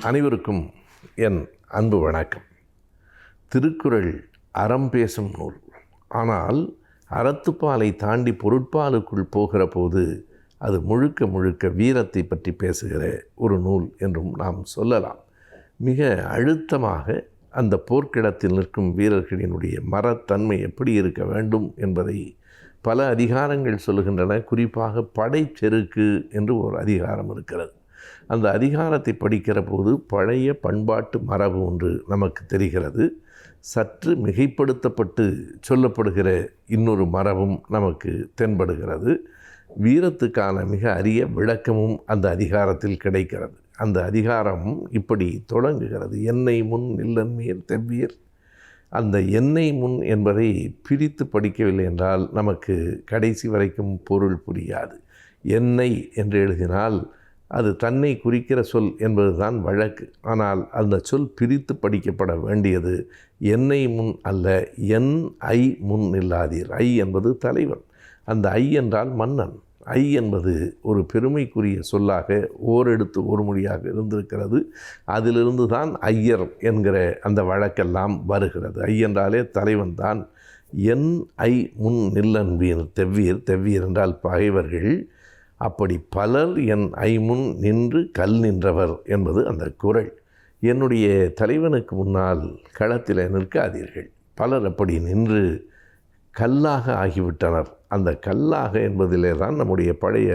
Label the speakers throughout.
Speaker 1: அனைவருக்கும் என் அன்பு வணக்கம். திருக்குறள் அறம் பேசும் நூல். ஆனால் அறத்துப்பாலை தாண்டி பொருட்பாலுக்குள் போகிற போது அது முழுக்க முழுக்க வீரத்தை பற்றி பேசுகிற ஒரு நூல் என்றும் நாம் சொல்லலாம். மிக அழுத்தமாக அந்த போர்க்கிடத்தில் நிற்கும் வீரர்களினுடைய மரத்தன்மை எப்படி இருக்க வேண்டும் என்பதை பல அதிகாரங்கள் சொல்லுகின்றன. குறிப்பாக படைச்செருக்கு என்று ஒரு அதிகாரம் இருக்கிறது. அந்த அதிகாரத்தை படிக்கிற போது பழைய பண்பாட்டு மரபு ஒன்று நமக்கு தெரிகிறது. சற்று மிகைப்படுத்தப்பட்டு சொல்லப்படுகிற இன்னொரு மரபும் நமக்கு தென்படுகிறது. வீரத்துக்கான மிக அரிய விளக்கமும் அந்த அதிகாரத்தில் கிடைக்கிறது. அந்த அதிகாரம் இப்படி தொடங்குகிறது: என்னை முன் நில்லன்மீர் தெவ்வியர். அந்த என்னை முன் என்பதை பிரித்து படிக்கவில்லை என்றால் நமக்கு கடைசி வரைக்கும் பொருள் புரியாது. என்னை என்று எழுதினால் அது தன்னை குறிக்கிற சொல் என்பதுதான் வழக்கு. ஆனால் அந்த சொல் பிரித்து படிக்கப்பட வேண்டியது என்னை முன் அல்ல, என் ஐ முன் நில்லாதீர். ஐ என்பது தலைவன். அந்த ஐ என்றால் மன்னன். ஐ என்பது ஒரு பெருமைக்குரிய சொல்லாக ஓரெடுத்து ஒரு மொழியாக இருந்திருக்கிறது. அதிலிருந்து தான் ஐயர் என்கிற அந்த வழக்கெல்லாம் வருகிறது. ஐ என்றாலே தலைவன் தான். என் ஐ முன் நில்லன்பீர் தெவ்வியர். தெவ்வியர் என்றால் பகைவர்கள். அப்படி பலர் என் ஐமுன் நின்று கல் நின்றவர் என்பது அந்த குறள். என்னுடைய தலைவனுக்கு முன்னால் களத்தில் நிற்காதீர்கள். பலர் அப்படி நின்று கல்லாக ஆகிவிட்டனர். அந்த கல்லாக என்பதிலே தான் நம்முடைய பழைய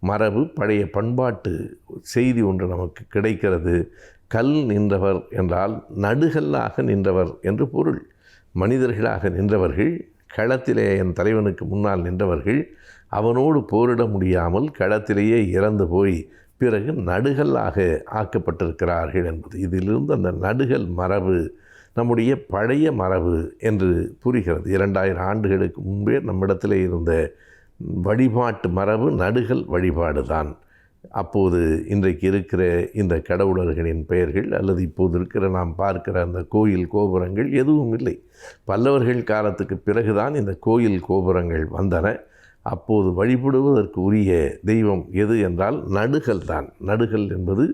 Speaker 1: மரபு, பழைய பண்பாட்டு செய்தி ஒன்று நமக்கு கிடைக்கிறது. கல் நின்றவர் என்றால் நடுகல்லாக நின்றவர் என்று பொருள். மனிதர்களாக நின்றவர்கள், களத்திலே என் தலைவனுக்கு முன்னால் நின்றவர்கள் அவனோடு போரிட முடியாமல் களத்திலேயே இறந்து போய் பிறகு நடுகல்லாக ஆக்கப்பட்டிருக்கிறார்கள் என்பது. இதிலிருந்து அந்த நடுகல் மரபு நம்முடைய பழைய மரபு என்று புரிகிறது. 2000 ஆண்டுகளுக்கு முன்பே நம்மிடத்தில் இருந்த வழிபாட்டு மரபு நடுகல் வழிபாடு தான். அப்போது இன்றைக்கு இருக்கிற இந்த கடவுளர்களின் பெயர்கள் அல்லது இப்போது இருக்கிற நாம் பார்க்கிற அந்த கோயில் கோபுரங்கள் எதுவும் இல்லை. பல்லவர்கள் காலத்துக்கு பிறகுதான் இந்த கோயில் கோபுரங்கள் வந்தன. அப்போது வழிபடுவதற்கு உரிய தெய்வம் எது என்றால் நடுகல் தான். நடுகல் என்பது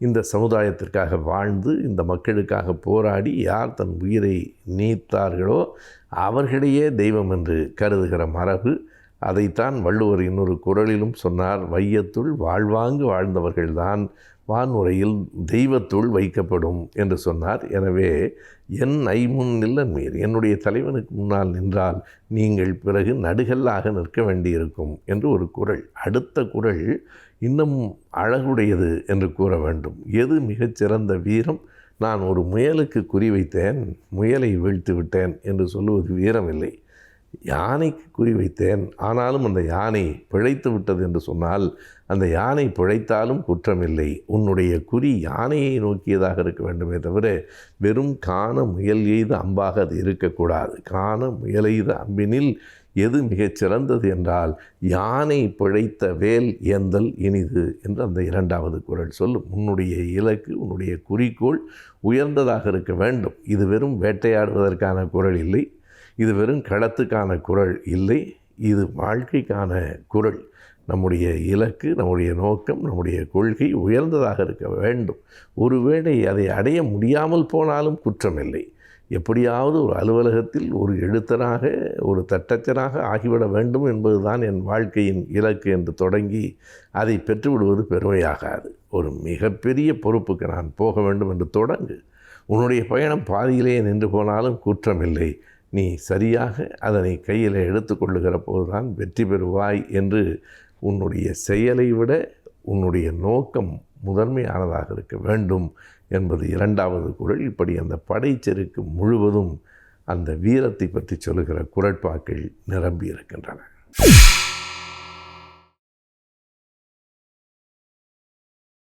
Speaker 1: இந்த சமுதாயத்திற்காக வாழ்ந்து இந்த மக்களுக்காக போராடி யார் தன் உயிரை நீத்தார்களோ அவர்களையே தெய்வம் என்று கருதுகிற மரபு. அதைத்தான் வள்ளுவர் இன்னொரு குறளிலும் சொன்னார்: வையத்துள் வாழ்வாங்கு வாழ்ந்தவர்கள்தான் வான்முறையில் தெய்வத்துள் வைக்கப்படும் என்று சொன்னார். எனவே என் ஐமுன் நில்லன்மீர், என்னுடைய தலைவனுக்கு முன்னால் நின்றால் நீங்கள் பிறகு நடுகல்லாக நிற்க வேண்டியிருக்கும் என்று ஒரு குறள். அடுத்த குறள் இன்னும் அழகுடையது என்று கூற வேண்டும். எது மிகச்சிறந்த வீரம்? நான் ஒரு முயலுக்கு குறிவைத்தேன், முயலை வீழ்த்து விட்டேன் என்று சொல்லுவது வீரம் இல்லை. யானைக்கு குறிவைத்தேன், ஆனாலும் அந்த யானை பிழைத்து விட்டது என்று சொன்னால் அந்த யானை பிழைத்தாலும் குற்றமில்லை. உன்னுடைய குறி யானையை நோக்கியதாக இருக்க வேண்டுமே தவிர வெறும் காண முயல் எய்த அம்பாக அது இருக்கக்கூடாது. காண முயல் எய்த அம்பினில் எது மிகச் சிறந்தது என்றால் யானை பிழைத்த வேல் ஏந்தல் இனிது என்று அந்த 2வது குறள் சொல்லும். உன்னுடைய இலக்கு, உன்னுடைய குறிக்கோள் உயர்ந்ததாக இருக்க வேண்டும். இது வெறும் வேட்டையாடுவதற்கான குறள் இல்லை. இது வெறும் களத்துக்கான குறள் இல்லை. இது வாழ்க்கைக்கான குறள். நம்முடைய இலக்கு, நம்முடைய நோக்கம், நம்முடைய கொள்கை உயர்ந்ததாக இருக்க வேண்டும். ஒருவேளை அதை அடைய முடியாமல் போனாலும் குற்றமில்லை. எப்படியாவது ஒரு அலுவலகத்தில் ஒரு எழுத்தராக, ஒரு தட்டச்சராக ஆகிவிட வேண்டும் என்பதுதான் என் வாழ்க்கையின் இலக்கு என்று தொடங்கி அதை பெற்றுவிடுவது பெருமையாகாது. ஒரு மிகப்பெரிய பொறுப்புக்கு நான் போக வேண்டும் என்று தொடங்கு. உன்னுடைய பயணம் பாதியிலேயே நின்று போனாலும் குற்றமில்லை. நீ சரியாக அதனை கையில் எடுத்துக்கொள்ளுகிற போதுதான் வெற்றி பெறுவாய் என்று உன்னுடைய செயலை விட உன்னுடைய நோக்கம் முதன்மையானதாக இருக்க வேண்டும் என்பது 2வது குறள். இப்படி அந்த படைச்செருக்கு முழுவதும் அந்த வீரத்தை பற்றி சொல்லுகிற குறட்பாக்கள் நிரம்பி இருக்கின்றன.